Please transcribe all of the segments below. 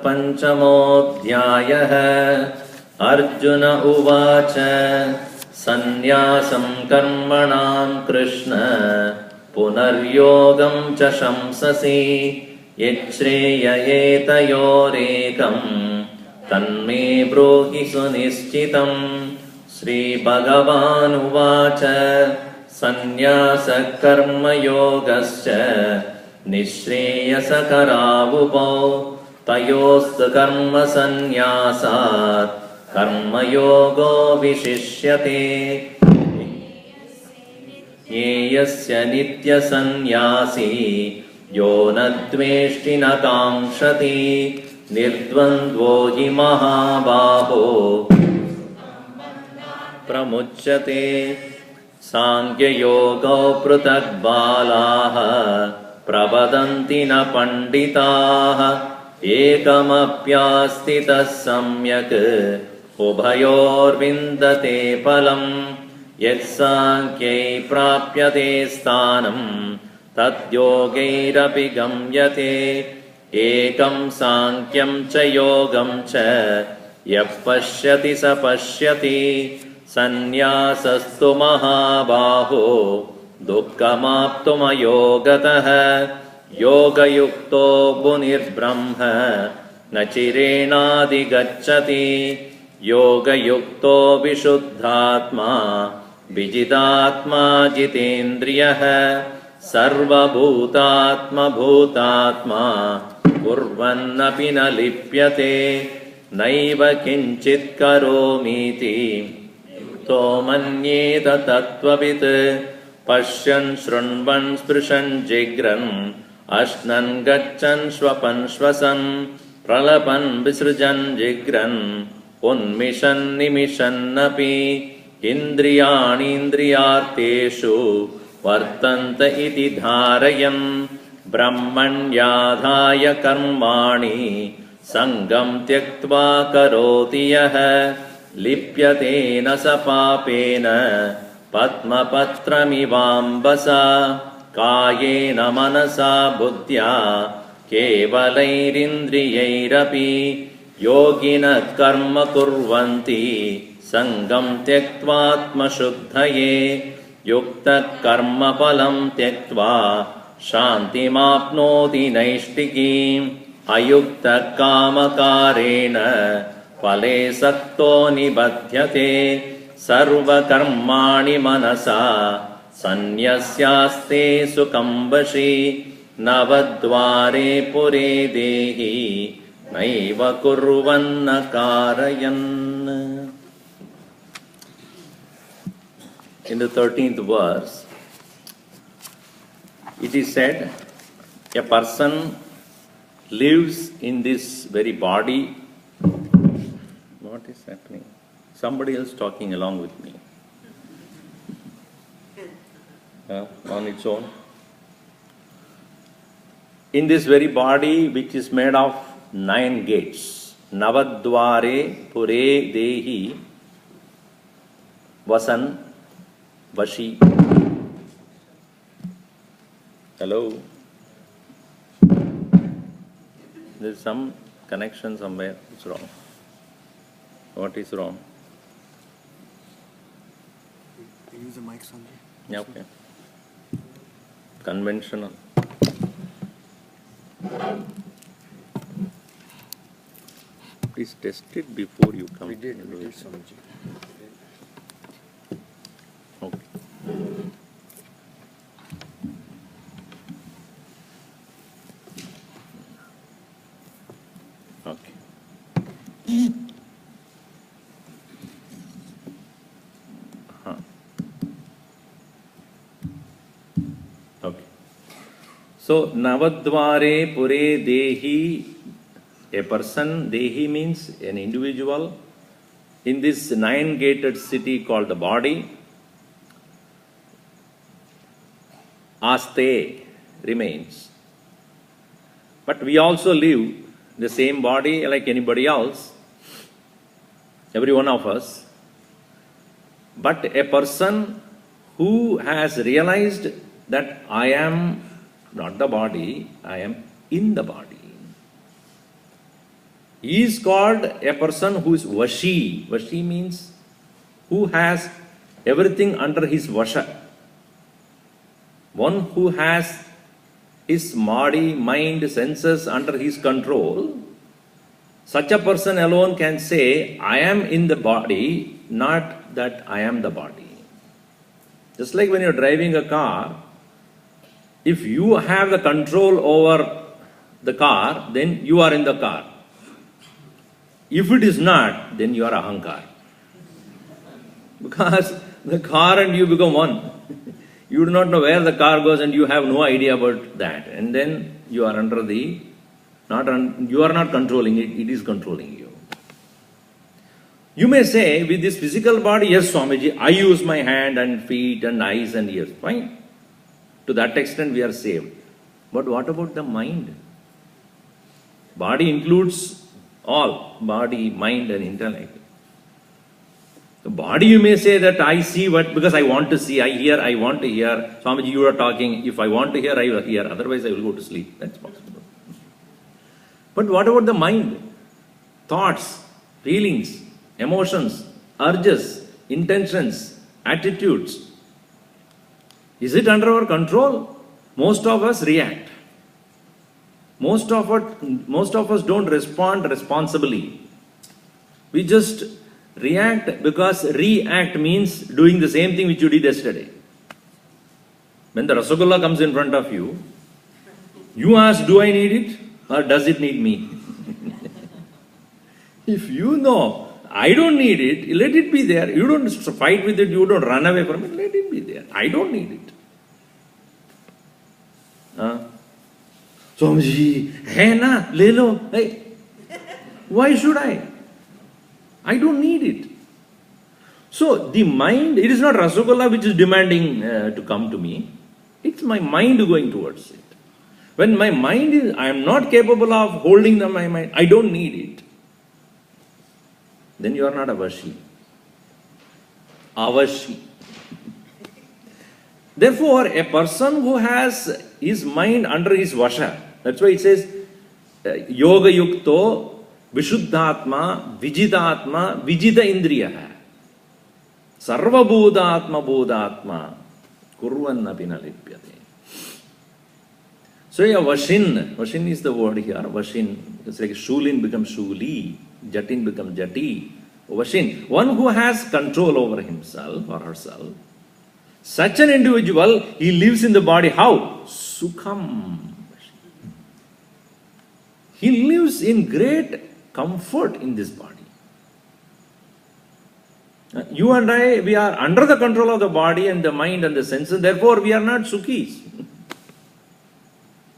पंचमोऽध्यायः। अर्जुन उवाच सन्न्यासं कर्मणां कृष्ण पुनर्योगं च शंससि यच्छ्रेययेतयोरेकं तन्मे ब्रूहि सुनिश्चितं। श्रीभगवानुवाच सन्न्यासः कर्मयोगश्च निःश्रेयसकरावुभौ तयोस्तु कर्मसन्न्यासात् कर्मयोगो विशिष्यते। ज्ञेयस्य नित्यसन्न्यासी यो न द्वेष्टि न काङ्क्षति निर्द्वन्द्वो हि महाबाहो प्रमुच्यते। सांख्ययोगो पृथक् बालाः प्रवदन्ति न पण्डिताः एकमप्यास्थितः सम्यक् उभयोर्विन्दते फलम्। यत्साङ्ख्यै प्राप्यते स्थानं तद्योगैरपि गम्यते। एकं साङ्ख्यं च योगं च यः पश्यति स पश्यति। सन्न्यासस्तु महाबाहो दुःखमाप्तुमयोगतः योगयुक्तो मुनिर्ब्रह्म न चिरेणाधिगच्छति। योगयुक्तो विशुद्धात्मा विजितात्मा जितेन्द्रियः सर्वभूतात्मभूतात्मा कुर्वन्नपि न लिप्यते। नैव किञ्चित् करोमीति तो मन्येत तत्त्ववित् पश्यन् शृण्वन् स्पृशन् जिघ्रन् अश्नन् गच्छन् श्वपन् श्वसन् प्रलपन् विसृजन् जिघ्रन् उन्मिषन् निमिषन्नपि इन्द्रियाणीन्द्रियार्थेषु वर्तन्त इति धारयन् ब्रह्मण्याधाय कर्माणि सङ्गं त्यक्त्वा करोति यः लिप्यतेन स पापेन पद्मपत्रमिवाम्बसा कायेन मनसा बुद्ध्या केवलैरिन्द्रियैरपि योगिनः कर्म कुर्वन्ति सङ्गं त्यक्त्वात्मशुद्धये युक्तः कर्मफलं त्यक्त्वा शान्तिमाप्नोति नैष्टिकीम् अयुक्तः कामकारेण फले सक्तो निबध्यते सर्वकर्माणि मनसा सन्न्यस्यास्ते सुखं वशी नवद्वारे पुरे देहि नैव कुर्वन्न कारयन्. In the 13th verse, it is said, a person lives in this very body. What is happening? Somebody else talking along with me. On its own. In this very body which is made of 9 gates. Navadvare pure dehi vasan vashi. Hello? There is some connection somewhere. It's wrong. What is wrong? Use the mic, Sanjay. Yeah, okay. Conventional. Please test it before you come. We did, Sanjay. Okay. Okay. Okay. So, Navadvare Pure Dehi, a person, Dehi means an individual, in this 9-gated city called the body, Aste remains. But we also live the same body like anybody else, every one of us. But a person who has realized that I am not the body, I am in the body. He is called a person who is Vashi. Vashi means who has everything under his Vasha. One who has his body, mind, senses under his control. Such a person alone can say, I am in the body, not that I am the body. Just like when you're driving a car, if you have the control over the car, then you are in the car. If it is not, then you are ahankar. Because the car and you become one. You do not know where the car goes and you have no idea about that. And then you are under the, you are not controlling it, it is controlling you. You may say, with this physical body, yes, Swamiji, I use my hand and feet and eyes and ears. Fine. To that extent we are saved. But what about the mind? Body includes all, body, mind and intellect. The body you may say that I see what, because I want to see, I hear, I want to hear. Swamiji, you are talking, if I want to hear, I will hear, otherwise I will go to sleep. That's possible. But what about the mind? Thoughts, feelings, emotions, urges, intentions, attitudes. Is it under our control? Most of us react. Most of us don't respond responsibly. We just react because react means doing the same thing which you did yesterday. When the Rasagulla comes in front of you, you ask, do I need it or does it need me? If you know, I don't need it, let it be there. You don't fight with it, you don't run away from it, let it be there. I don't need it. Swamiji, hai na, le lo. Hey, why should I? I don't need it. So the mind, it is not Rasagola which is demanding to come to me. It's my mind going towards it. When my mind is, I am not capable of holding my mind, I don't need it. Then you are not avashi. Avashi. Therefore, a person who has his mind under his vasha, that's why it says, yoga yukto, vishuddhatma, vijitatma, vijita indriya. Sarva bhudatma bhudatma, kurvannapi na lipyate. So, yeah, Vashin is the word here. Vashin. It's like Shulin becomes Shuli, Jatin becomes Jati. Vashin. One who has control over himself or herself. Such an individual, he lives in the body. How? Sukham. He lives in great comfort in this body. You and I, we are under the control of the body and the mind and the senses. Therefore, we are not Sukhis.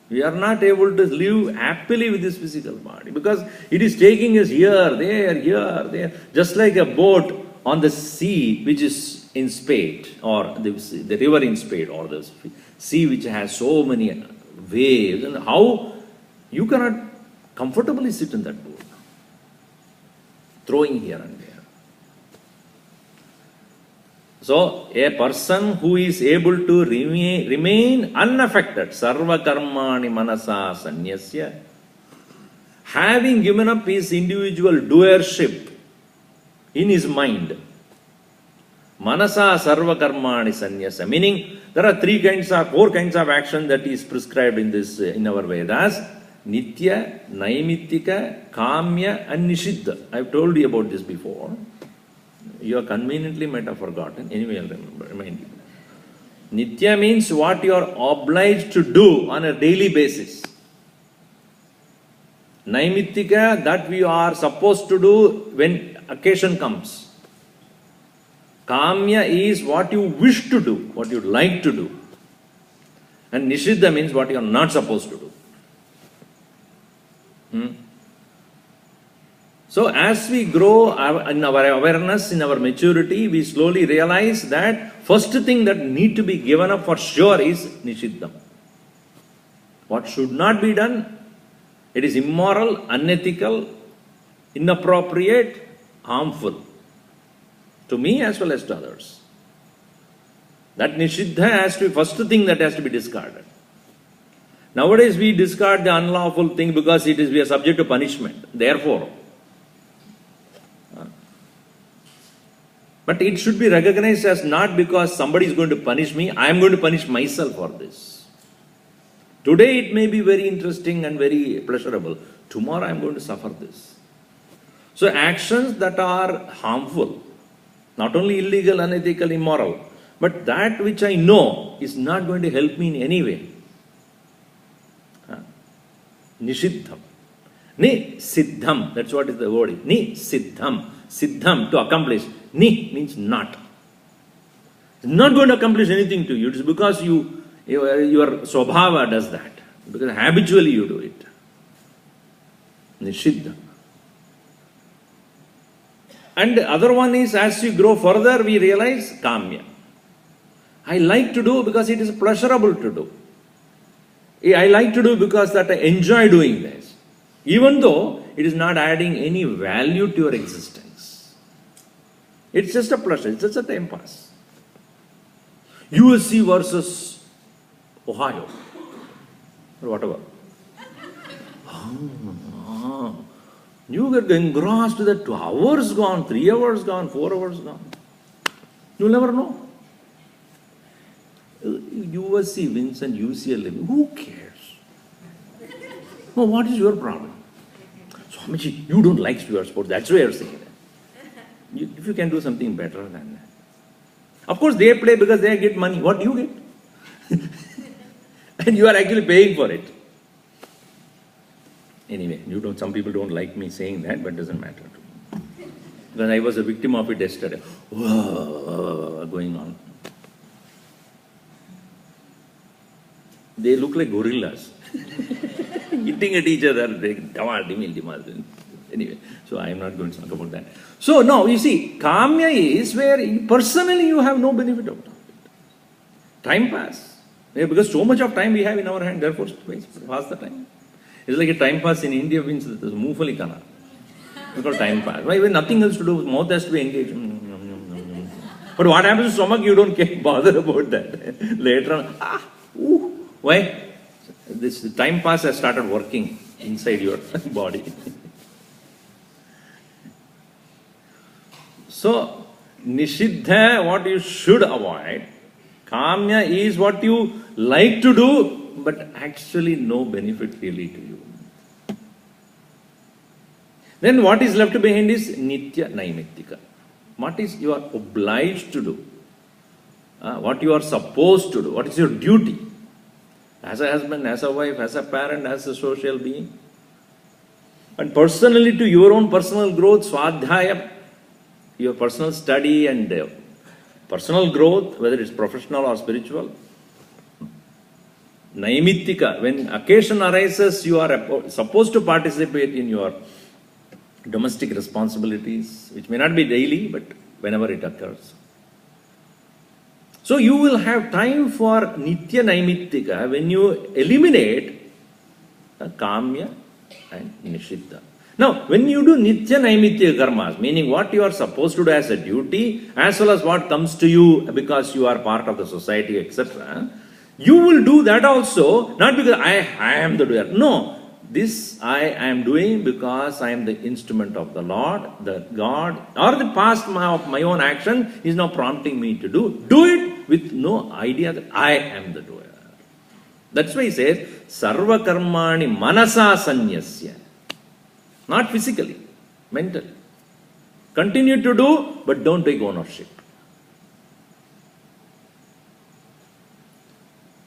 We are not able to live happily with this physical body because it is taking us here, there. Just like a boat on the sea which is in spate, or the river in spate, or the sea which has so many waves. And how you cannot comfortably sit in that boat, throwing here and there. So, a person who is able to remain unaffected, sarva karmani manasa sanyasya, having given up his individual doership in his mind, manasa sarva karmani sanyasya, meaning there are four kinds of action that is prescribed in our Vedas: nitya, naimittika, kamya, and nishiddha. I have told you about this before. You are conveniently might have forgotten. Anyway, I'll remind you. Nitya means what you are obliged to do on a daily basis. Naimittika, that we are supposed to do when occasion comes. Kamya is what you wish to do, what you like to do. And Nishiddha means what you are not supposed to do. So as we grow in our awareness, in our maturity, we slowly realize that first thing that need to be given up for sure is Nishiddham. What should not be done? It is immoral, unethical, inappropriate, harmful. To me as well as to others. That Nishiddha has to be first thing that has to be discarded. Nowadays we discard the unlawful thing because we are subject to punishment. Therefore, but it should be recognized as not because somebody is going to punish me, I am going to punish myself for this. Today it may be very interesting and very pleasurable. Tomorrow I am going to suffer this. So actions that are harmful, not only illegal, unethical, immoral, but that which I know is not going to help me in any way. Nishiddham. Ni siddham, that's what is the word. Ni siddham. Siddham, to accomplish. Ni means not. It's not going to accomplish anything to you. It is because your swabhava does that. Because habitually you do it. Nishiddha. And the other one is, as you grow further, we realize kamya. I like to do because it is pleasurable to do. I like to do because that I enjoy doing this. Even though it is not adding any value to your existence. It's just a pleasure, it's just a time pass. USC versus Ohio, or whatever. You get engrossed that 2 hours gone, 3 hours gone, 4 hours gone. You'll never know. USC wins and UCLA wins. Who cares? No, what is your problem? Swamiji, you don't like your sport. That's why you're saying that. If you can do something better than that. Of course, they play because they get money. What do you get? And you are actually paying for it. Anyway, some people don't like me saying that, but it doesn't matter to me. Because I was a victim of it yesterday. Whoa, going on. They look like gorillas. Hitting at each other. Anyway, so I am not going to talk about that. So now, you see, kamya is where personally you have no benefit out of it. Time pass. Yeah, because so much of time we have in our hand, therefore pass the time. It's like a time pass in India means mufali kana. It's called time pass. Why? When nothing else to do, mouth has to be engaged. But what happens to stomach, you don't get bothered about that. Later on, why? This time pass has started working inside your body. So, nishiddha, what you should avoid. Kamya is what you like to do, but actually no benefit really to you. Then what is left behind is nitya naimittika. What is you are obliged to do? What you are supposed to do? What is your duty? As a husband, as a wife, as a parent, as a social being. And personally to your own personal growth, swadhyaya, your personal study and personal growth, whether it's professional or spiritual. Naimittika, when occasion arises, you are supposed to participate in your domestic responsibilities, which may not be daily, but whenever it occurs. So you will have time for nitya naimittika when you eliminate kamya and nishiddha. Now, when you do nitya naimittika karmas, meaning what you are supposed to do as a duty, as well as what comes to you because you are part of the society, etc., you will do that also, not because I am the doer. No, this I am doing because I am the instrument of the Lord, the God, or the past of my own action is now prompting me to do. Do it with no idea that I am the doer. That's why he says, sarva karmani manasa sanyasya. Not physically, mentally. Continue to do, but don't take ownership.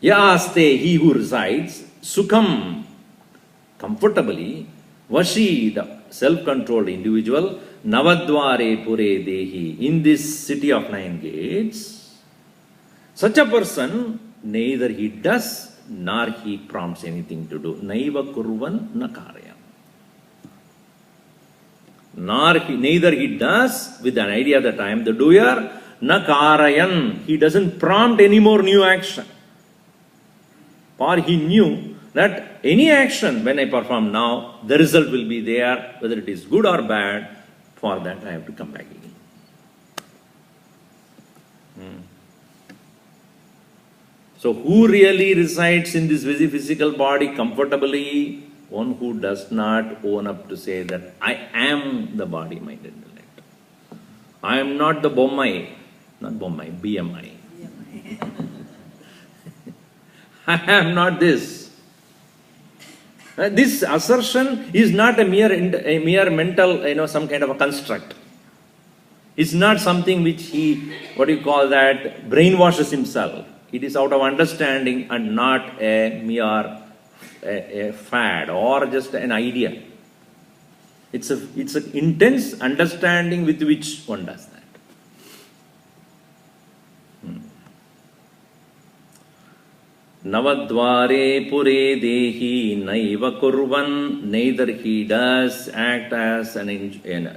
Yaste, he who resides, sukham, comfortably, vashi, the self-controlled individual, navadvare pure dehi, in this city of 9 gates, such a person, neither he does, nor he prompts anything to do. Naiva kurvan nakarya. Neither he does with an idea that I am the doer, nakarayan, he doesn't prompt any more new action. For he knew that any action when I perform now, the result will be there, whether it is good or bad, for that I have to come back again. So who really resides in this physical body comfortably? One who does not own up to say that I am the body, mind and intellect. I am not the BMI, BMI. I am not this. This assertion is not a mere mental, some kind of a construct. It's not something which he, brainwashes himself. It is out of understanding and not a mere a fad or just an idea. It's an intense understanding with which one does that. Navadvare pure dehi naiva kurvan, neither he does act as a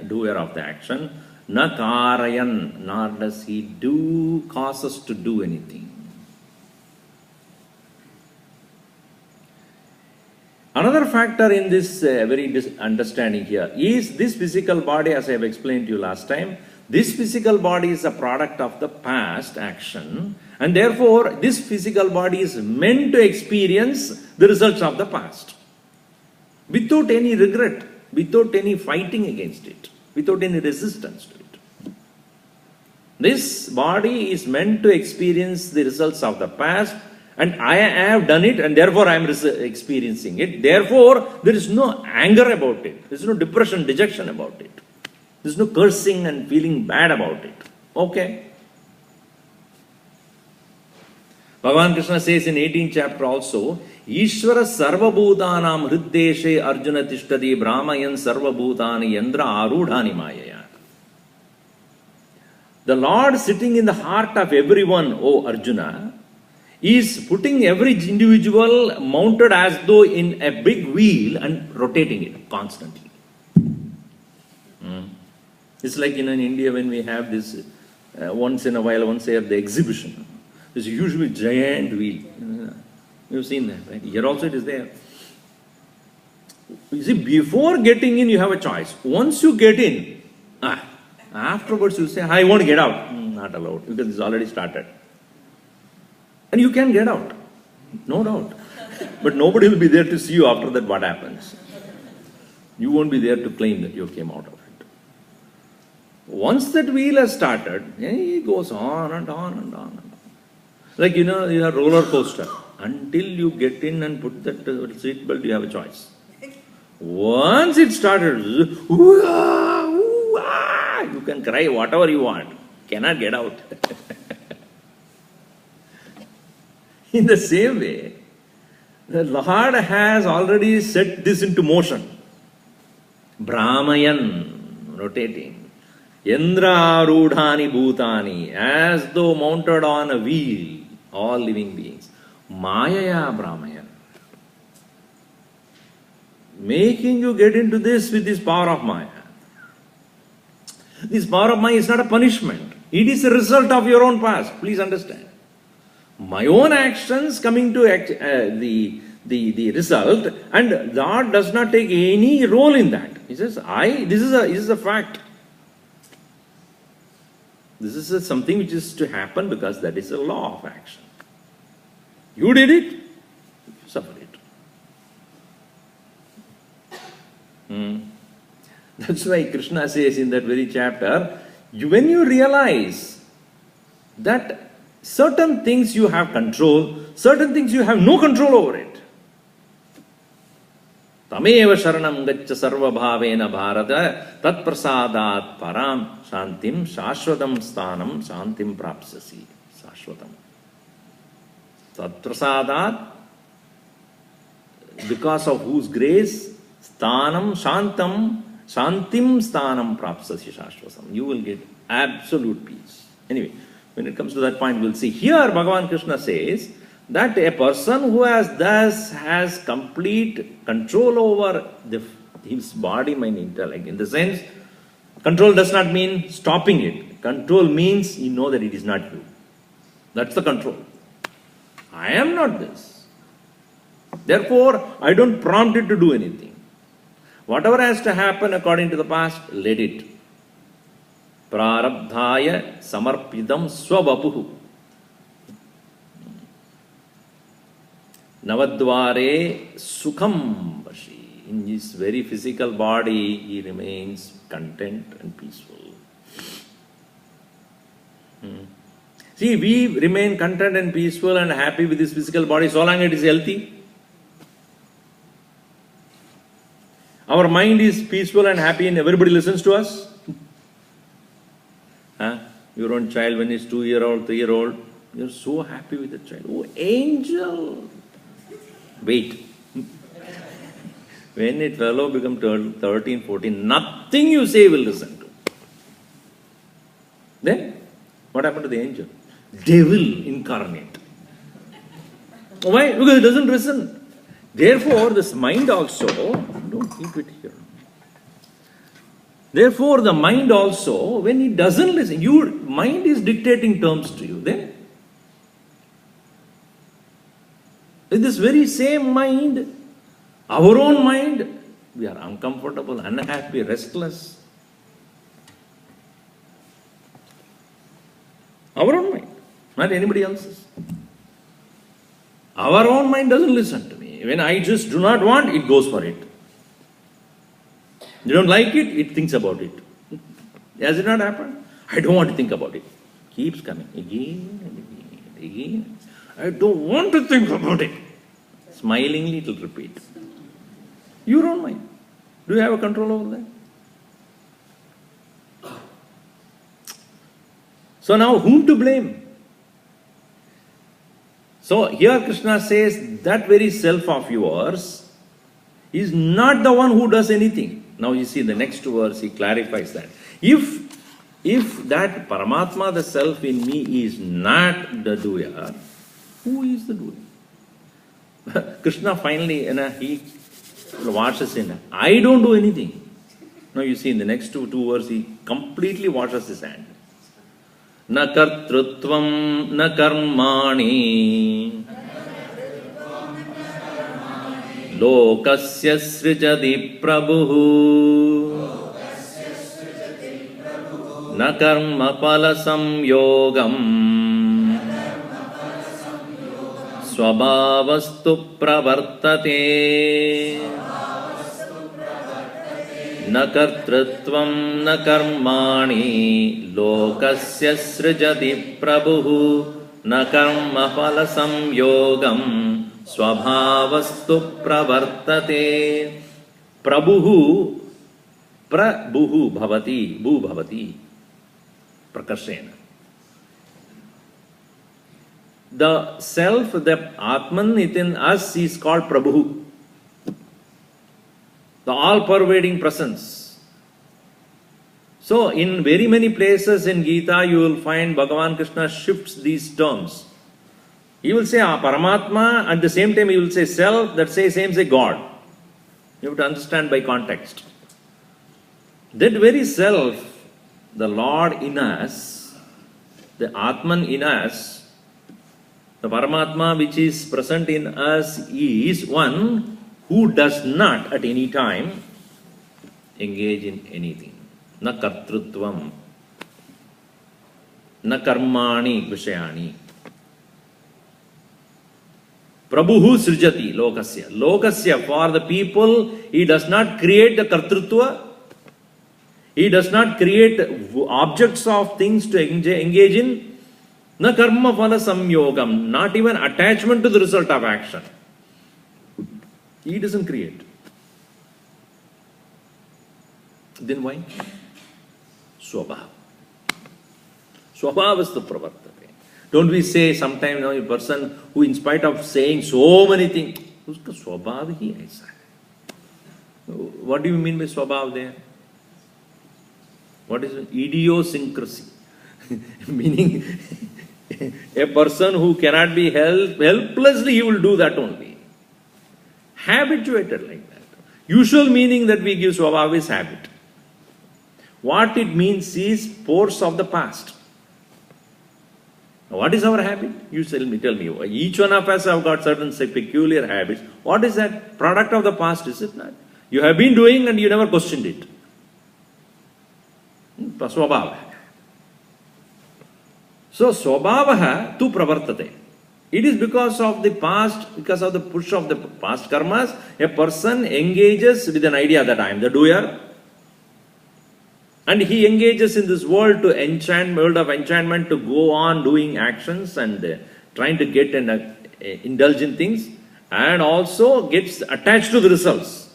doer of the action, na karayan, nor does he cause us to do anything. Another factor in this understanding here is this physical body, as I have explained to you last time. This physical body is a product of the past action, and therefore this physical body is meant to experience the results of the past without any regret, without any fighting against it, without any resistance to it. This body is meant to experience the results of the past, and I have done it, and therefore I am experiencing it. Therefore, there is no anger about it. There is no depression, dejection about it. There is no cursing and feeling bad about it. Okay. Bhagavan Krishna says in 18th chapter also, Ishvara sarvabhutanam hriddeshe arjuna tishtadi brahmayan sarvabhutani yandra arudhani mayaya. The Lord sitting in the heart of everyone, O Arjuna, is putting every individual mounted as though in a big wheel and rotating it constantly. It's like in India when we have this once in a while, once a year, the exhibition. There's usually giant wheel. You've seen that, right? Here also it is there. You see, before getting in, you have a choice. Once you get in, afterwards you say, I want to get out. Not allowed, because it's already started. And you can get out, no doubt. But nobody will be there to see you after that what happens. You won't be there to claim that you came out of it. Once that wheel has started, it goes on and on and on and on. Like, you have roller coaster. Until you get in and put that seat belt, you have a choice. Once it started, you can cry whatever you want. Cannot get out. In the same way, the Lord has already set this into motion. Brahmayan, rotating. Yendra arudhani bhutani, as though mounted on a wheel, all living beings. Mayaya Brahmayan. Making you get into this with this power of Maya. This power of Maya is not a punishment. It is a result of your own past. Please understand. My own actions coming to the result, and God does not take any role in that. He says, this is a fact. This is something which is to happen because that is a law of action. You did it, you suffer it. That's why Krishna says in that very chapter, when you realize that certain things you have control, certain things you have no control over it. Tameva sharanam gaccha sarva bhavena bharata tat prasadat param shantim shashvatam sthanam shantim prapsasi. Shashvatam. Tat prasadat, because of whose grace, sthanam shantam shantim sthanam prapsasi shashvatam. You will get absolute peace. Anyway, when it comes to that point, we'll see. Here, Bhagavan Krishna says that a person who has complete control over his body, mind, intellect. In the sense, control does not mean stopping it. Control means you know that it is not you. That's the control. I am not this. Therefore, I don't prompt it to do anything. Whatever has to happen according to the past, let it. Prarabdhaya samarpidam swavapuhu. Navadvare sukham vashi. In his very physical body, he remains content and peaceful. See, we remain content and peaceful and happy with this physical body so long it is healthy. Our mind is peaceful and happy and everybody listens to us. Your own child, when he's 2-year-old, 3-year-old, you're so happy with the child. Oh, angel! Wait. When a fellow becomes 13, 14, nothing you say will listen to. Then, what happened to the angel? Devil incarnate. Why? Because it doesn't listen. Therefore, this mind also, don't keep it here. Therefore, the mind also, when it doesn't listen, your mind is dictating terms to you. Then, with this very same mind, our own mind, we are uncomfortable, unhappy, restless. Our own mind, not anybody else's. Our own mind doesn't listen to me. When I just do not want, it goes for it. You don't like it, it thinks about it. Has it not happened? I don't want to think about it. Keeps coming again and again and again. I don't want to think about it. Smilingly it will repeat. Your own mind. Do you have a control over that? So now whom to blame? So here Krishna says that very self of yours is not the one who does anything. Now you see the next verse, he clarifies that. If that Paramatma, the self in me, is not the doer, Who is the doing? Krishna finally, he washes in. I don't do anything. Now you see in the next two verses, he completely washes his hand. Na kartrutvam na karmani lokasya srijati prabhu na karma pala samyogam swabhavastu pravartate na kartrutvam na karmani lokasya srijati prabhu na karma phala samyogam swabhavastu pravartate. Prabhu bhavati, bhu bhavati, prakashena. The self, the Atman within us is called Prabhu, the all-pervading presence. So, in very many places in Gita, you will find Bhagavan Krishna shifts these terms. He will say Paramatma, at the same time he will say self, that same say God. You have to understand by context. That very self, the Lord in us, the Atman in us, the Paramatma which is present in us is one who does not at any time engage in anything. Na kartrutvam, na karmani vishayani. Prabhu srijati lokasya. Lokasya, for the people, he does not create the kartrutva. He does not create objects of things to engage in. Na karma phala samyogam, not even attachment to the result of action. He doesn't create. Then why? Swabhav. Swabhav is the pravartate. Don't we say sometimes a person who in spite of saying so many things, uska swabhav hi aisa hai. What do you mean by swabhav there? What is it? Idiosyncrasy. Meaning a person who cannot be helplessly he will do that only. Habituated like that. Usual meaning that we give swabhav is habit. What it means is force of the past. What is our habit? You tell me. Each one of us have got certain peculiar habits. What is that? Product of the past, is it not? You have been doing and you never questioned it. Swabhava. So, swabhavaha tu pravartate. It is because of the past, because of the push of the past karmas, a person engages with an idea that I am the doer. And he engages in this world of enchantment to go on doing actions and trying to get and indulge in things, and also gets attached to the results.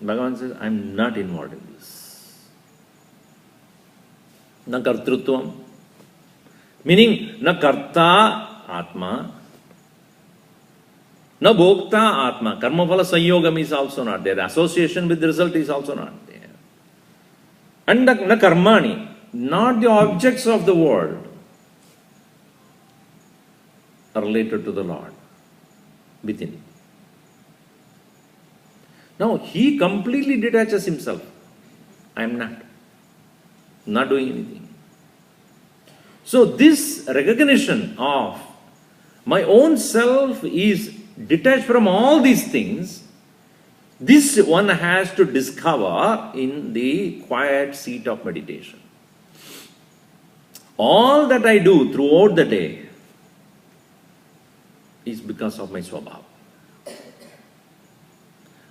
Bhagavan says, I am not involved in this. Na kartrutvam. Meaning, na karta atma, na bhokta atma. Karma phala sanyogam is also not there. Association with the result is also not there. And na karmani, not the objects of the world are related to the Lord within. Now, he completely detaches himself. I am not doing anything. So, this recognition of my own self is detached from all these things. This one has to discover in the quiet seat of meditation. All that I do throughout the day is because of my swabhava.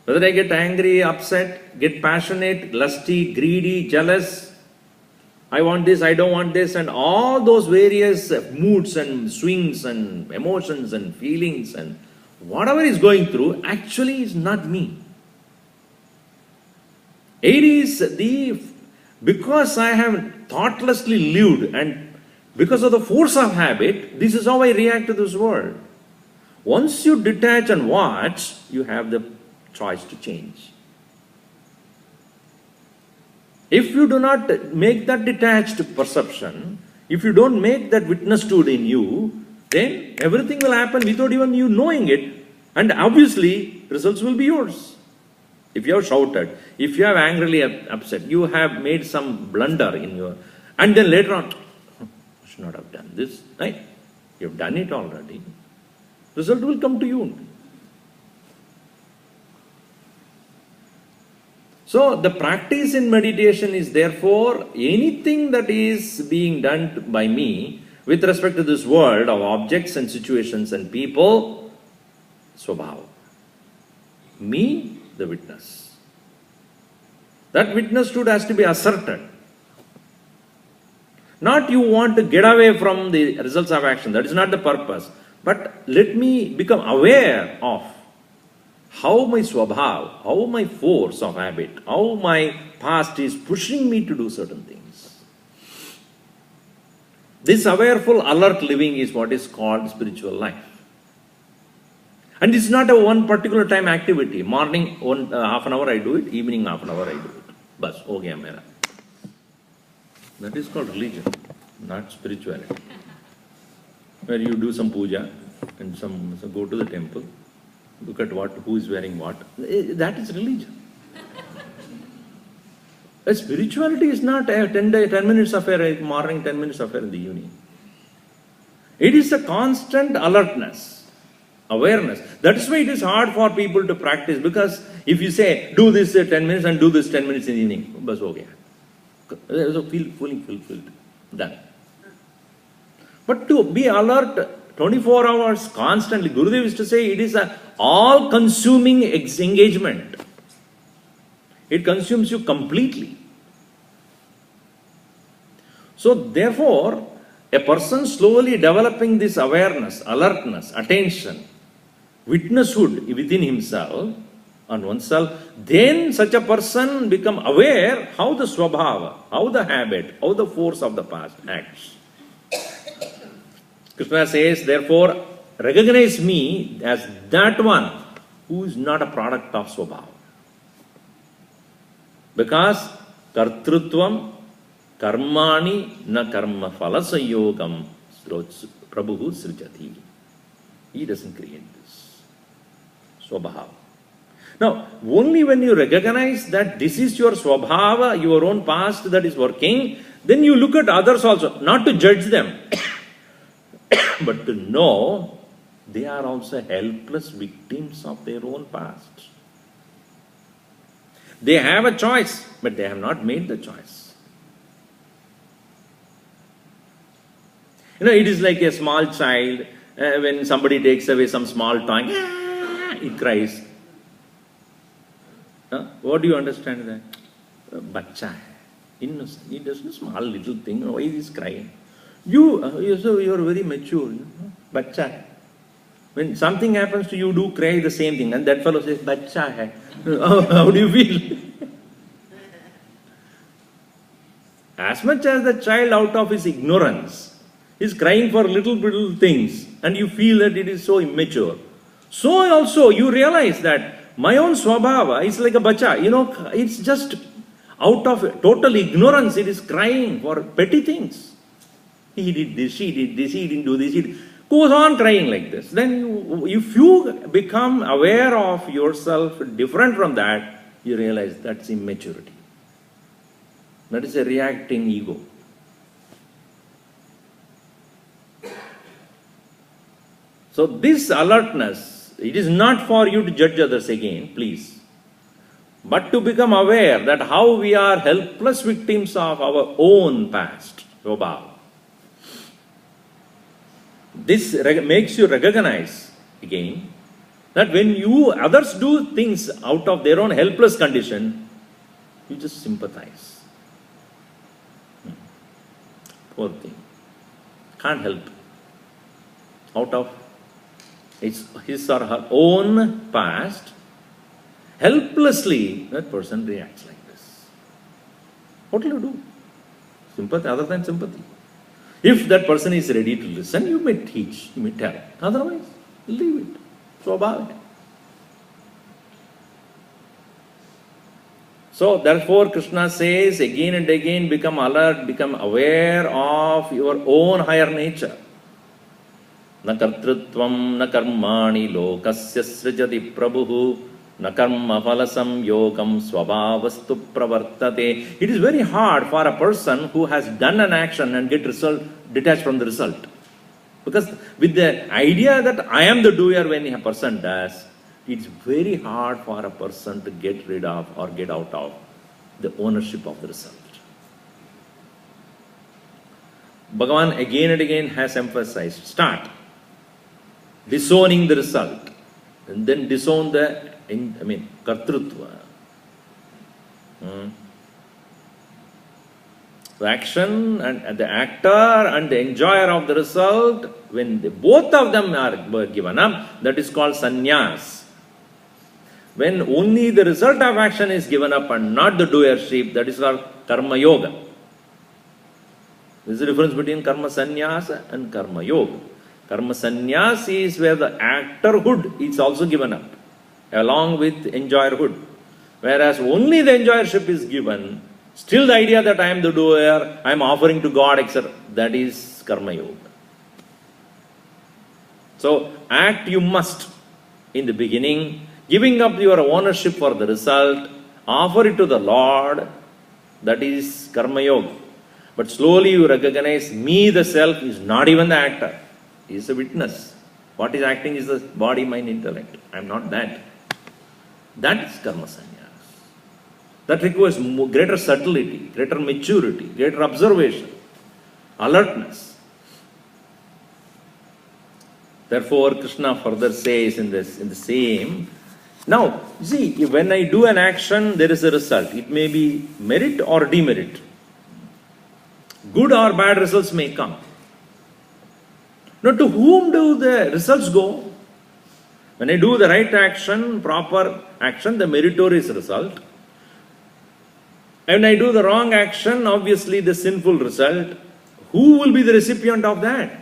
Whether I get angry, upset, get passionate, lusty, greedy, jealous, I want this, I don't want this, and all those various moods and swings and emotions and feelings and whatever is going through actually is not me. It is because I have thoughtlessly lived and because of the force of habit, this is how I react to this world. Once you detach and watch, you have the choice to change. If you do not make that detached perception, If you don't make that witness stood in you, then everything will happen without even you knowing it. And obviously, results will be yours. If you have shouted, if you have angrily upset, you have made some blunder in your, and then later on, "Oh, I should not have done this, right? You have done it already. Result will come to you. So the practice in meditation is therefore anything that is being done by me with respect to this world of objects and situations and people, swabhava. Me, the witness. That witness stood has to be asserted. Not you want to get away from the results of action. That is not the purpose. But let me become aware of how my swabhav, how my force of habit, how my past is pushing me to do certain things. This awareful, alert living is what is called spiritual life. And it's not a one particular time activity. Morning, half an hour I do it, evening half an hour I do it. Bas, ho gaya mera. That is called religion, not spirituality. Where you do some puja and so go to the temple, look at who is wearing what. That is religion. A spirituality is not a 10 minutes affair in the morning, 10 minutes affair in the evening. It is a constant alertness, awareness. That is why it is hard for people to practice, because if you say, do this 10 minutes and do this 10 minutes in the evening, bas ho gaya. So feel fulfilled, done. But to be alert 24 hours constantly, Gurudev used to say it is an all-consuming engagement. It consumes you completely. So therefore, a person slowly developing this awareness, alertness, attention, witnesshood within himself, on oneself, then such a person become aware how the swabhava, how the habit, how the force of the past acts. Krishna says, therefore, recognize me as that one who is not a product of swabhava. Because kartrutvam karmani na karma falasayogam prabhu srijati. He doesn't create this. Swabhava. Now, only when you recognize that this is your swabhava, your own past that is working, then you look at others also, not to judge them, but to know they are also helpless victims of their own past. They have a choice, but they have not made the choice. It is like a small child, when somebody takes away some small toy, it cries. What do you understand that? Bacha hai, innocent. He does a small little thing. Why is he crying? You are very mature. Bacha hai. When something happens to you, do cry the same thing, and that fellow says, "Bacha hai." How do you feel? As much as the child, out of his ignorance, is crying for little things, and you feel that it is so immature, so also you realize that my own swabhava is like a bacha. It's just out of total ignorance, it is crying for petty things. He did this, she did this, he didn't do this, he goes on crying like this. Then if you become aware of yourself different from that, you realize that's immaturity. That is a reacting ego. So this alertness, it is not for you to judge others again, please, but to become aware that how we are helpless victims of our own past, Swabhava. This makes you recognize again that when others do things out of their own helpless condition, you just sympathize. Poor thing. Can't help. Out of his or her own past, helplessly that person reacts like this. What will you do? Sympathy, other than sympathy. If that person is ready to listen, you may teach, you may tell. Otherwise, leave it. So about it. So therefore Krishna says again and again, become alert, become aware of your own higher nature. Na kartrutvam na karmani lokasya srijati prabhu na karma phalasam yogam swabhavastu pravartate. It is very hard for a person who has done an action and get result detached from the result. Because with the idea that I am the doer when a person does, it's very hard for a person to get rid of or get out of the ownership of the result. Bhagavan again and again has emphasized, start disowning the result and then disown the, kartrutva. The action and the actor and the enjoyer of the result, when both of them are given up, that is called sannyas. When only the result of action is given up and not the doership, that is called karma yoga. There is a difference between karma sannyasa and karma yoga. Karma sannyas is where the actorhood is also given up, along with enjoyerhood. Whereas only the enjoyership is given, still the idea that I am the doer, I am offering to God, etc., that is karma yoga. So, act you must in the beginning, giving up your ownership for the result, offer it to the Lord, that is karma yoga. But slowly you recognize, me, the self, is not even the actor. He is a witness. What is acting is the body, mind, intellect. I am not that. That is karma sannyas. That requires greater subtlety, greater maturity, greater observation, alertness. Therefore, Krishna further says in the same, now, see, when I do an action, there is a result. It may be merit or demerit. Good or bad results may come. Now, to whom do the results go? When I do the right action, proper action, the meritorious result. And I do the wrong action, obviously the sinful result. Who will be the recipient of that?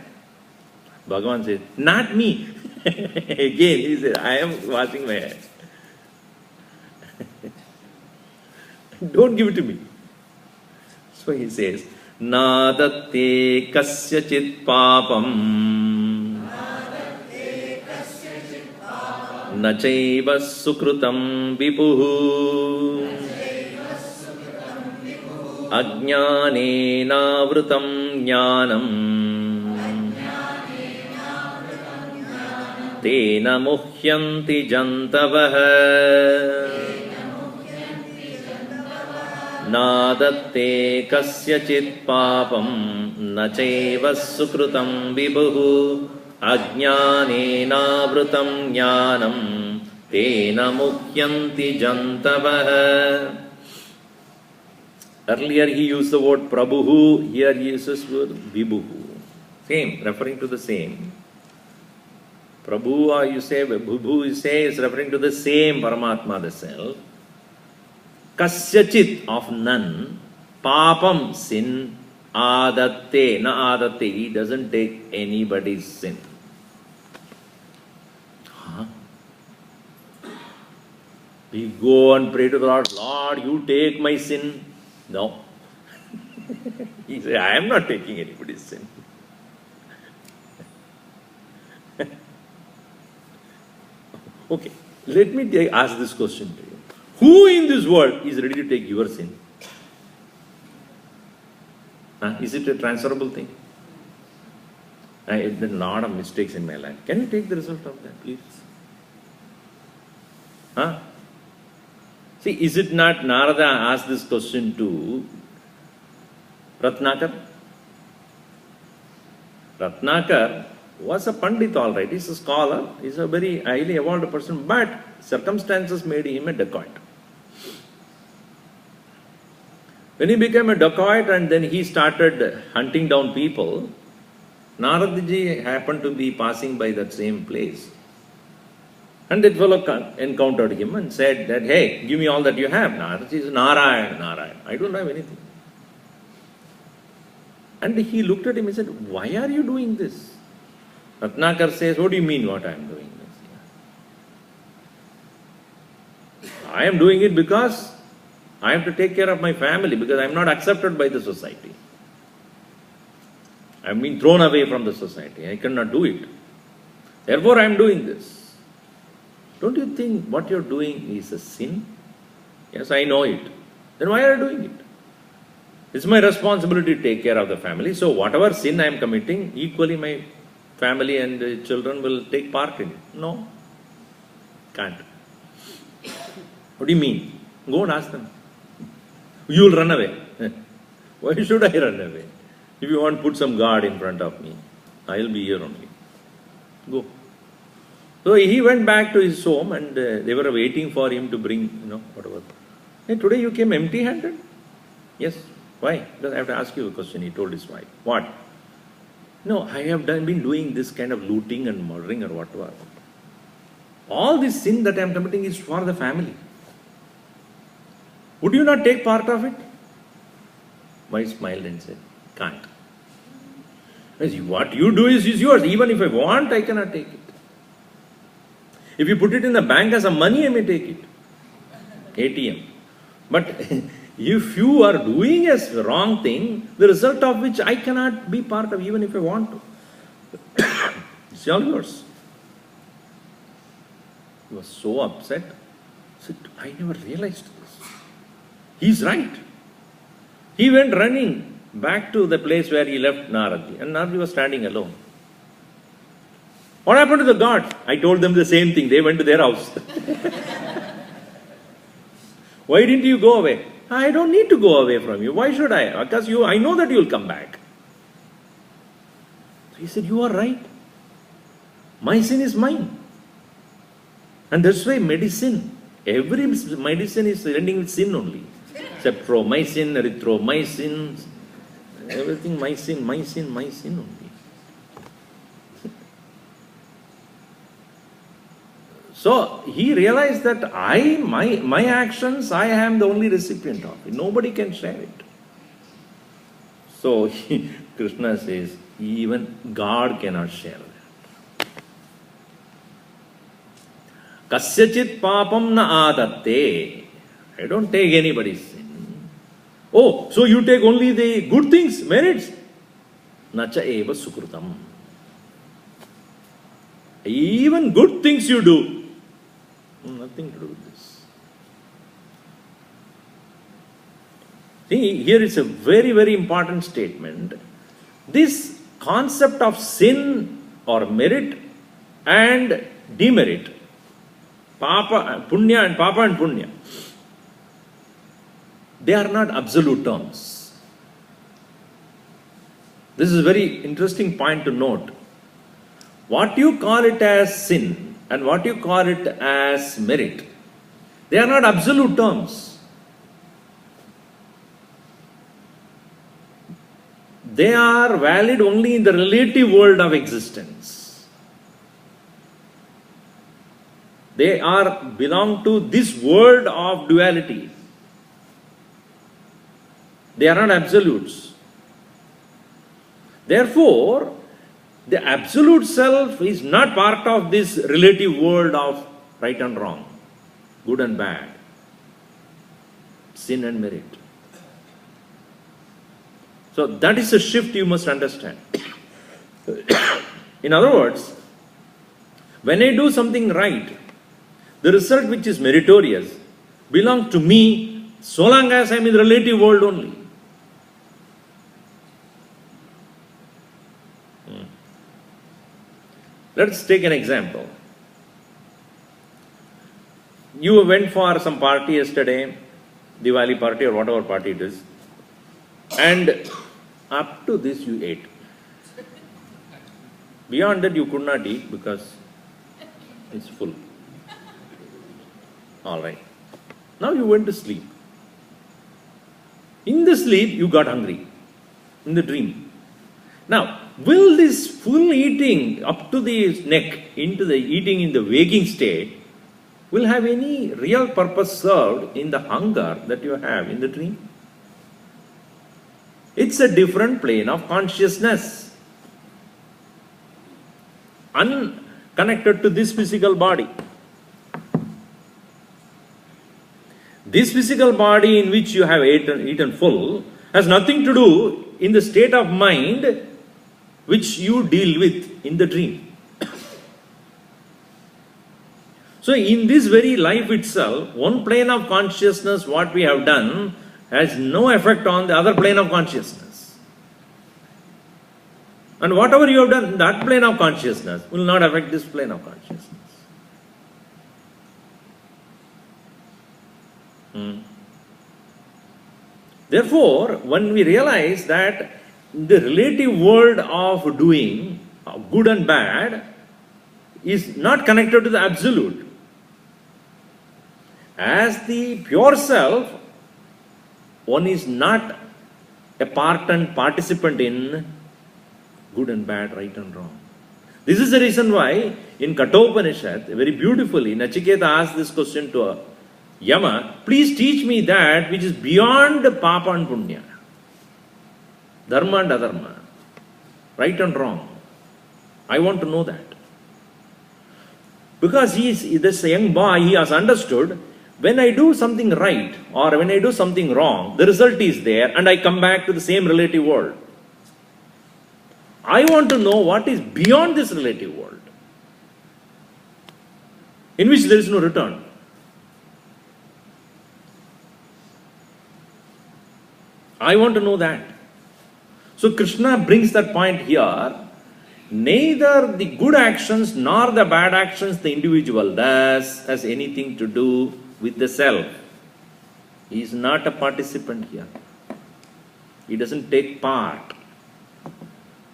Bhagavan says, not me. Again, he said, I am washing my hands. Don't give it to me. So he says, Nadatte kasyachit papam nachaiva sukrutam vipuhu ajnanena vrutam jnanam tena muhyanti jantavah Nadatte kasyachit papam nachaiva sukrutam vibhuhu ajnanena vrutam jnanam tena muhyanti jantavah. Earlier he used the word prabhuhu, here he uses the word vibhuhu. Same, referring to the same. Prabhu you say, Bhubhu you say is referring to the same Paramatma, the self. Kasyachit of none, papam sin, adatte, na adatte, he doesn't take anybody's sin. Huh? We go and pray to the Lord, Lord, you take my sin. No. He said, I am not taking anybody's sin. Okay, let me ask this question to you. Who in this world is ready to take your sin? Is it a transferable thing? I have done a lot of mistakes in my life. Can you take the result of that, please? See, is it not Narada asked this question to Ratnakar? Ratnakar was a Pandit, all right. He's a scholar. He's a very highly evolved person. But circumstances made him a dacoit. When he became a dacoit and then he started hunting down people, Naradaji happened to be passing by that same place. And that fellow encountered him and said that, hey, give me all that you have. Naradaji said, Narayan, Narayan. I don't have anything. And he looked at him and said, why are you doing this? Ratnakar says, what do you mean what I am doing this? I am doing it because I have to take care of my family because I am not accepted by the society. I have been thrown away from the society. I cannot do it. Therefore, I am doing this. Don't you think what you are doing is a sin? Yes, I know it. Then why are you doing it? It's my responsibility to take care of the family. So whatever sin I am committing, equally my family and children will take part in it. No, can't. What do you mean? Go and ask them. You will run away. Why should I run away? If you want to put some guard in front of me, I will be here only. Go. So he went back to his home and they were waiting for him to bring, whatever. Hey, today you came empty-handed? Yes. Why? Because I have to ask you a question, he told his wife. What? No, I have been doing this kind of looting and murdering or whatever. All this sin that I am committing is for the family. Would you not take part of it? Wife smiled and said, can't. What you do is yours. Even if I want, I cannot take it. If you put it in the bank as a money, I may take it. ATM. But if you are doing a wrong thing, the result of which I cannot be part of even if I want to. It's all yours. He was so upset. He said, I never realized this. He's right. He went running back to the place where he left Naradi, and Naradi was standing alone. What happened to the gods? I told them the same thing. They went to their house. Why didn't you go away? I don't need to go away from you. Why should I? Because I know that you will come back. So he said, you are right. My sin is mine. And that's why medicine, every medicine is ending with sin only. Except promycin, erythromycin, everything my sin only. So he realized that my actions, I am the only recipient of it. Nobody can share it. So Krishna says, even God cannot share that. Kasyachit papam na adatte. I don't take anybody's sin. Oh, so you take only the good things, merits? Nacha eva sukrutam. Even good things you do. Nothing to do with this. See, here is a very, very important statement. This concept of sin or merit and demerit, papa, punya and papa and punya, they are not absolute terms. This is a very interesting point to note. What you call it as sin and what you call it as merit, they are not absolute terms. They are valid only in the relative world of existence. They belong to this world of duality. They are not absolutes. Therefore, the absolute self is not part of this relative world of right and wrong, good and bad, sin and merit. So that is a shift you must understand. In other words, when I do something right, the result which is meritorious belongs to me so long as I am in the relative world only. Let's take an example. You went for some party yesterday, Diwali party or whatever party it is, and up to this you ate. Beyond that you could not eat because it's full. Alright. Now you went to sleep. In the sleep you got hungry. In the dream. Now, will this full eating up to the neck, into the eating in the waking state, will have any real purpose served in the hunger that you have in the dream? It's a different plane of consciousness, unconnected to this physical body. This physical body in which you have eaten full has nothing to do in the state of mind which you deal with in the dream. So in this very life itself, one plane of consciousness, what we have done, has no effect on the other plane of consciousness. And whatever you have done in that plane of consciousness will not affect this plane of consciousness. Therefore, when we realize that the relative world of doing good and bad is not connected to the absolute. As the pure self, one is not a part and participant in good and bad, right and wrong. This is the reason why in Kathopanishad, very beautifully, Nachiketa asked this question to Yama, please teach me that which is beyond Papa and Punya, Dharma and Adharma, right and wrong. I want to know that. Because this young boy, he has understood, when I do something right or when I do something wrong, the result is there and I come back to the same relative world. I want to know what is beyond this relative world, in which there is no return. I want to know that. So Krishna brings that point here. Neither the good actions nor the bad actions the individual does has anything to do with the self. He is not a participant here. He doesn't take part.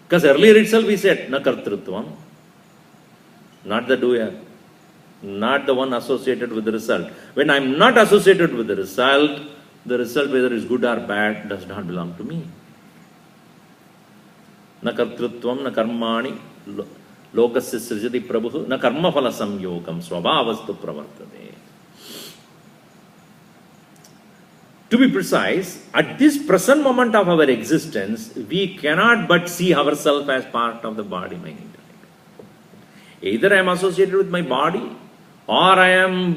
Because earlier itself we said, na kartrutvam, not the doer, not the one associated with the result. When I am not associated with the result, whether is good or bad, does not belong to me. Na kartrutvam, na karmani, lokasya srijati prabhu, na karma phala samyogam, svabhavastu pravartate. To be precise, at this present moment of our existence, we cannot but see ourselves as part of the body, mind, intellect. Either I am associated with my body, or I am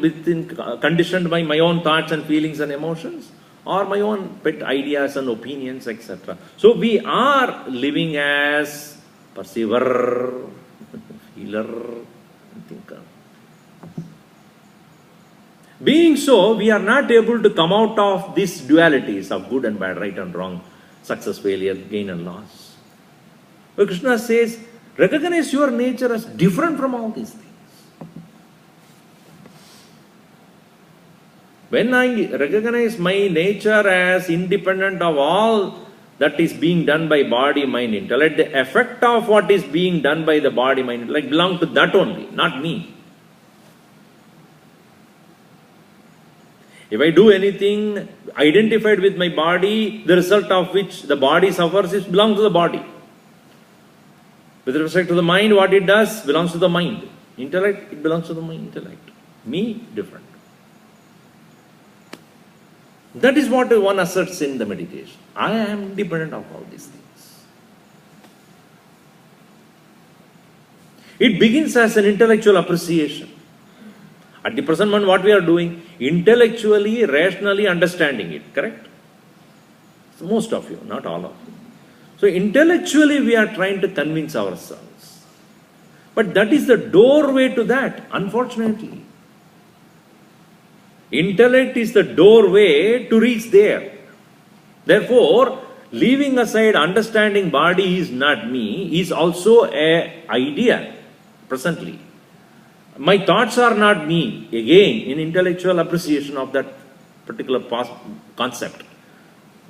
conditioned by my own thoughts and feelings and emotions, or my own pet ideas and opinions, etc. So we are living as perceiver, feeler, and thinker. Being so, we are not able to come out of these dualities of good and bad, right and wrong, success, failure, gain and loss. But Krishna says, recognize your nature as different from all these things. When I recognize my nature as independent of all that is being done by body, mind, intellect, the effect of what is being done by the body, mind, intellect belong to that only, not me. If I do anything identified with my body, the result of which the body suffers, it belongs to the body. With respect to the mind, what it does belongs to the mind. Intellect, it belongs to the mind, intellect. Me, different. That is what one asserts in the meditation. I am independent of all these things. It begins as an intellectual appreciation. At the present moment, what we are doing, intellectually, rationally understanding it, correct? So most of you, not all of you. So intellectually, we are trying to convince ourselves. But that is the doorway to that, unfortunately. Intellect is the doorway to reach there. Therefore, leaving aside understanding body is not me, is also an idea presently. My thoughts are not me, again, in intellectual appreciation of that particular concept.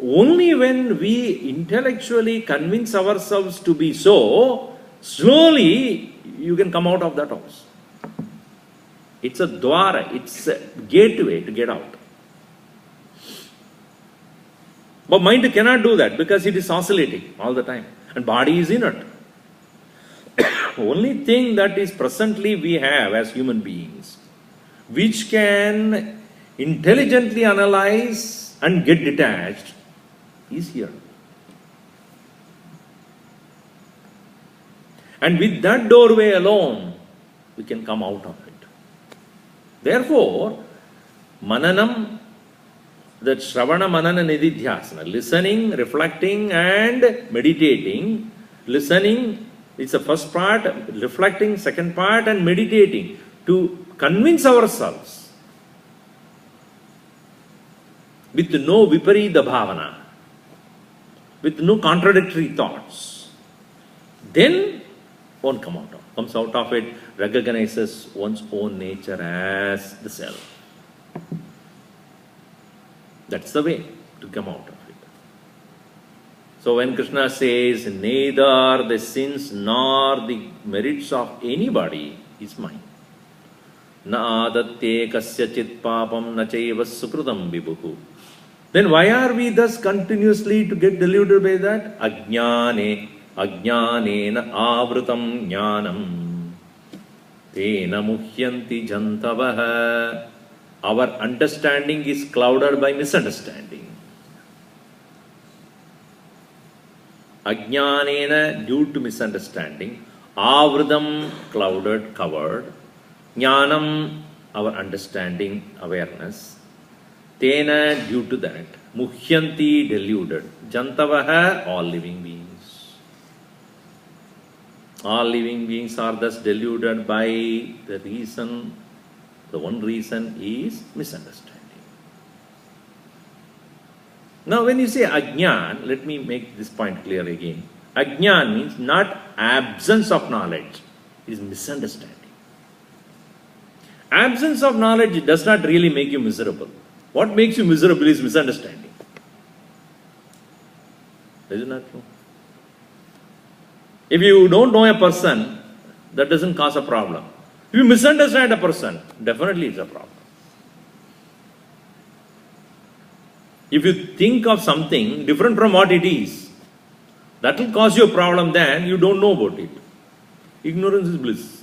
Only when we intellectually convince ourselves to be so, slowly you can come out of that house. It's a dwara, it's a gateway to get out. But mind cannot do that because it is oscillating all the time. And body is inert. Only thing that is presently we have as human beings, which can intelligently analyze and get detached, is here. And with that doorway alone, we can come out of it. Therefore, mananam, that Shravana, Manana, Nididhyasana, listening, reflecting and meditating. Listening is the first part, reflecting second part, and meditating to convince ourselves with no viparita bhavana, with no contradictory thoughts. Then one comes out of it, recognizes one's own nature as the self. That's the way to come out of it. So when Krishna says, neither the sins nor the merits of anybody is mine. Na adatte kasya chit papam na chaiva sukrutam vibhuhu. Then why are we thus continuously to get deluded by that? Ajnanena avrutam jnanam tena muhyanti jantavaha. Our understanding is clouded by misunderstanding. Ajnanena, due to misunderstanding. Avrutam, clouded, covered. Jnanam, our understanding, awareness. Tena, due to that. Muhyanti, deluded. Jantavaha, all living beings. All living beings are thus deluded by the reason. The one reason is misunderstanding. Now when you say ajnan, let me make this point clear again. Ajnan means not absence of knowledge, it is misunderstanding. Absence of knowledge does not really make you miserable. What makes you miserable is misunderstanding. Is it not true? If you don't know a person, that doesn't cause a problem. If you misunderstand a person, definitely it's a problem. If you think of something different from what it is, that will cause you a problem, then you don't know about it. Ignorance is bliss.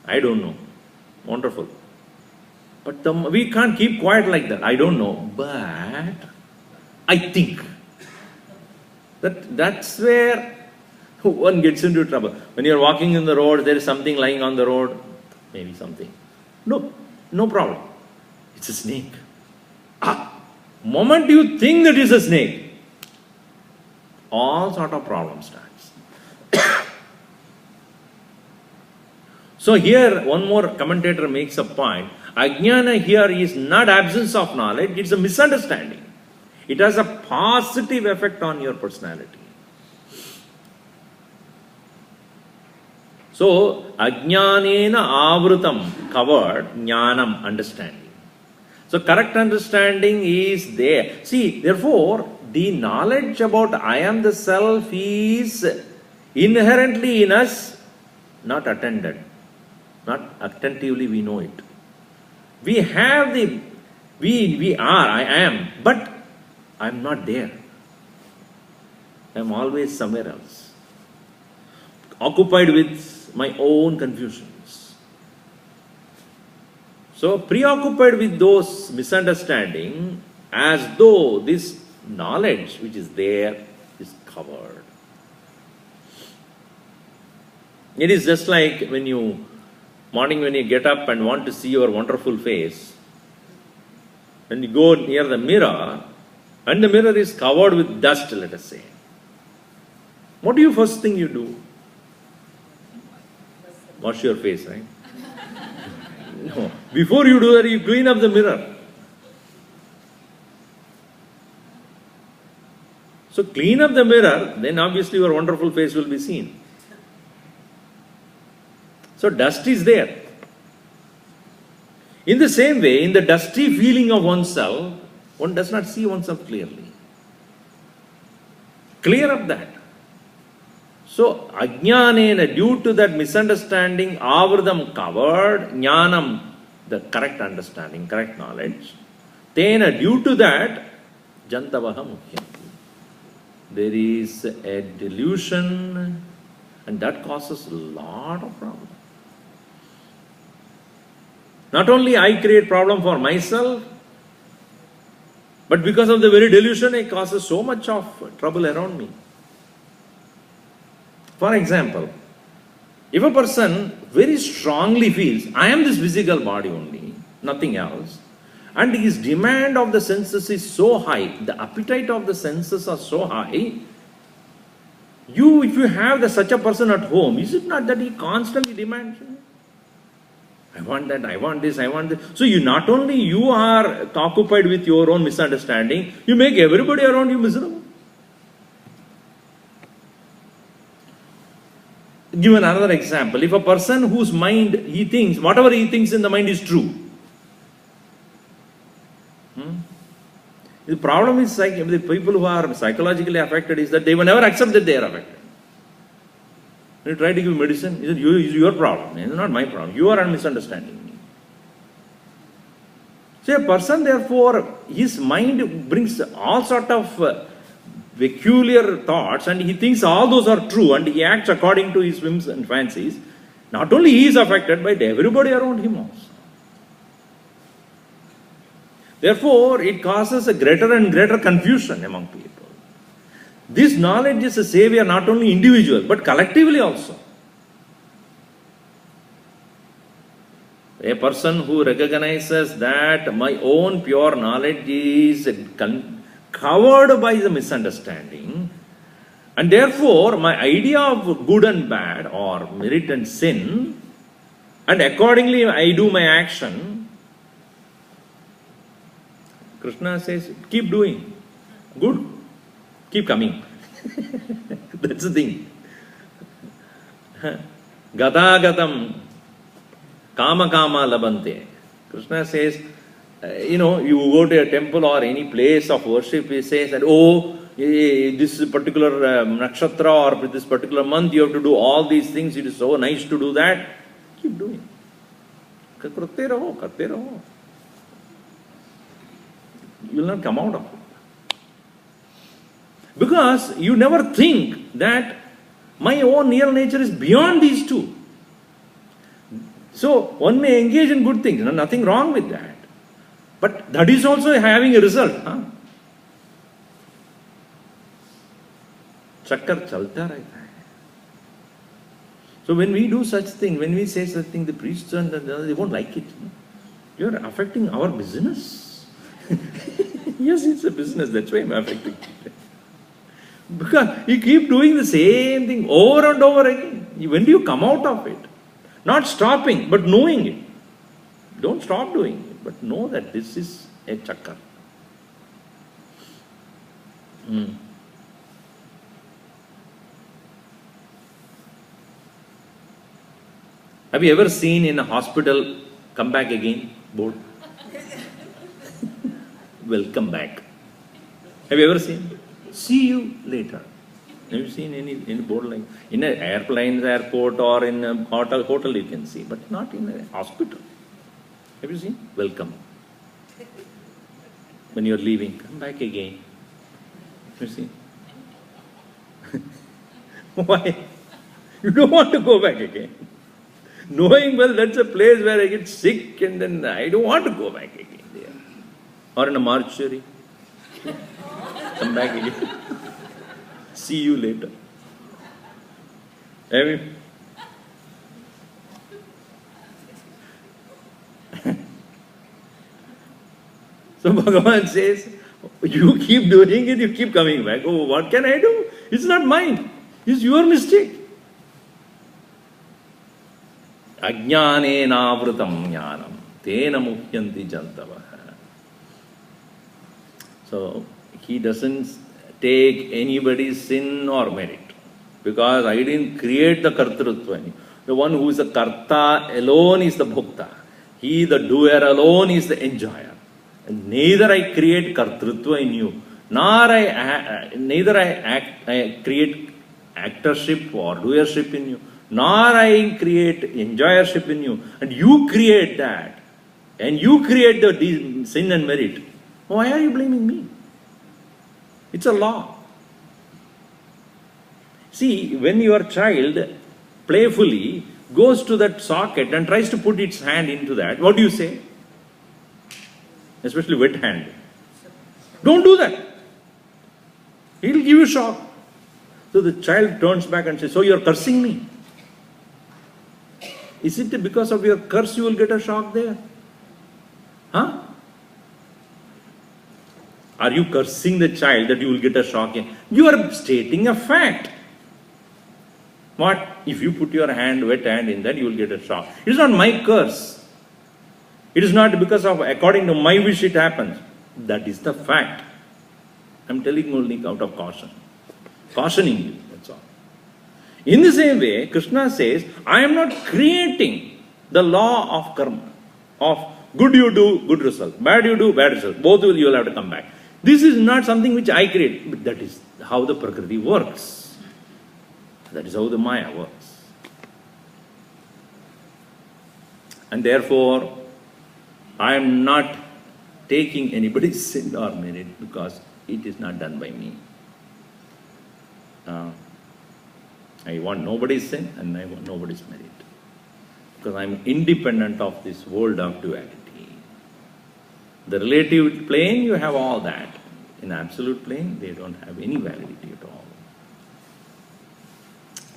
I don't know. Wonderful. But we can't keep quiet like that. I don't know, but I think. That's where one gets into trouble. When you're walking in the road, there is something lying on the road, maybe something. No problem. It's a snake. Moment you think that is a snake, all sort of problems starts. So here, one more commentator makes a point. Ajnana here is not absence of knowledge, it's a misunderstanding. It has a positive effect on your personality. So, ajnanena avrutam, covered, jnanam, understanding. So, correct understanding is there. See, therefore, the knowledge about I am the self is inherently in us, not attended. Not attentively we know it. We have we are, I am, but I am not there. I am always somewhere else. Occupied with my own confusions. So, preoccupied with those misunderstanding, as though this knowledge which is there is covered. It is just like when you get up and want to see your wonderful face, and you go near the mirror, and the mirror is covered with dust, let us say. What do you first thing you do? Wash your face, right? No. Before you do that, you clean up the mirror. So clean up the mirror, then obviously your wonderful face will be seen. So dust is there. In the same way, in the dusty feeling of oneself, one does not see oneself clearly. Clear up that. So, ajnanena, due to that misunderstanding, avradam covered, jnanam, the correct understanding, correct knowledge. Tena, due to that, jantavaha muhyanti. There is a delusion, and that causes a lot of problems. Not only I create problem for myself, but because of the very delusion, it causes so much of trouble around me. For example, if a person very strongly feels, I am this physical body only, nothing else, and his demand of the senses is so high, the appetite of the senses are so high, if you have such a person at home, is it not that he constantly demands? I want that, I want this, I want this. So not only you are occupied with your own misunderstanding, you make everybody around you miserable. Give another example. If a person whose mind, he thinks, whatever he thinks in the mind is true. The problem is the people who are psychologically affected is that they will never accept that they are affected. When you try to give medicine, it's your problem, it's not my problem. You are misunderstanding me. So a person, therefore, his mind brings all sort of peculiar thoughts and he thinks all those are true and he acts according to his whims and fancies. Not only he is affected, but everybody around him also. Therefore, it causes a greater and greater confusion among people. This knowledge is a savior not only individual, but collectively also. A person who recognizes that my own pure knowledge is covered by the misunderstanding, and therefore my idea of good and bad or merit and sin, and accordingly I do my action, Krishna says, keep doing. Good. Keep coming. That's the thing. Gata gatam kama kama labante. Krishna says, you go to a temple or any place of worship, he says that, this particular nakshatra or this particular month you have to do all these things, it is so nice to do that. Keep doing. Karte raho. You will not come out of it. Because you never think that my own real nature is beyond these two. So one may engage in good things, nothing wrong with that. But that is also having a result. Chakkar chalta rehta hai. So when we do such thing, when we say such thing, the priests and they won't like it. You are affecting our business. Yes, it's a business, that's why I'm affecting it. Because you keep doing the same thing over and over again. When do you come out of it? Not stopping, but knowing it. Don't stop doing it, but know that this is a chakkar. Have you ever seen in a hospital, come back again, board? Welcome back. Have you ever seen? See you later. Have you seen any board like in an airport or in a hotel you can see, but not in a hospital. Have you seen? Welcome. When you're leaving, come back again. You see? Why? You don't want to go back again. Knowing well that's a place where I get sick and then I don't want to go back again there. Or in a mortuary. Come back again. See you later. Have you? So Bhagavan says, you keep doing it, you keep coming back. Oh, what can I do? It's not mine. It's your mistake. Ajnane navrutam jnanam tena muhyanti jantavah. So he doesn't take anybody's sin or merit, because I didn't create the kartrutva. The one who is the karta alone is the bhokta. He, the doer alone, is the enjoyer. And neither I create kartrutva in you, nor I create actorship or doership in you, nor I create enjoyership in you. And you create that. And you create the sin and merit. Why are you blaming me? It's a law. See, when your child playfully goes to that socket and tries to put its hand into that, what do you say? Especially wet hand. Don't do that. He'll give you shock. So the child turns back and says, so you're cursing me? Is it because of your curse you will get a shock there? Huh? Are you cursing the child that you will get a shock? You are stating a fact. What? If you put your hand, wet hand in that, you will get a shock. It is not my curse. It is not because of, according to my wish it happens. That is the fact. I am telling only out of caution. Cautioning you, that's all. In the same way, Krishna says, I am not creating the law of karma. Of good you do, good result. Bad you do, bad result. Both you will have to come back. This is not something which I create. But that is how the Prakriti works. That is how the Maya works. And therefore, I am not taking anybody's sin or merit because it is not done by me. I want nobody's sin and I want nobody's merit. Because I am independent of this world of duality. The relative plane, you have all that. In absolute plane, they don't have any validity at all.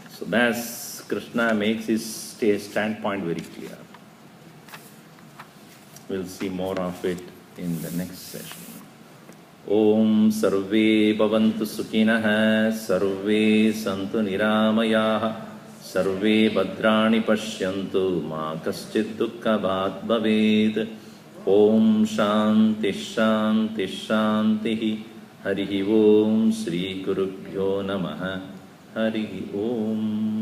So that's Krishna makes his standpoint very clear. We'll see more of it in the next session. Om sarve bhavantu sukhinah, sarve santu niramayaha, sarve bhadrani pashyantu, ma kaschid dukkha bhat bhaved. Om shanti shanti shanti. Harihi Om Shri Gurubhyo Namaha. Harihi Om.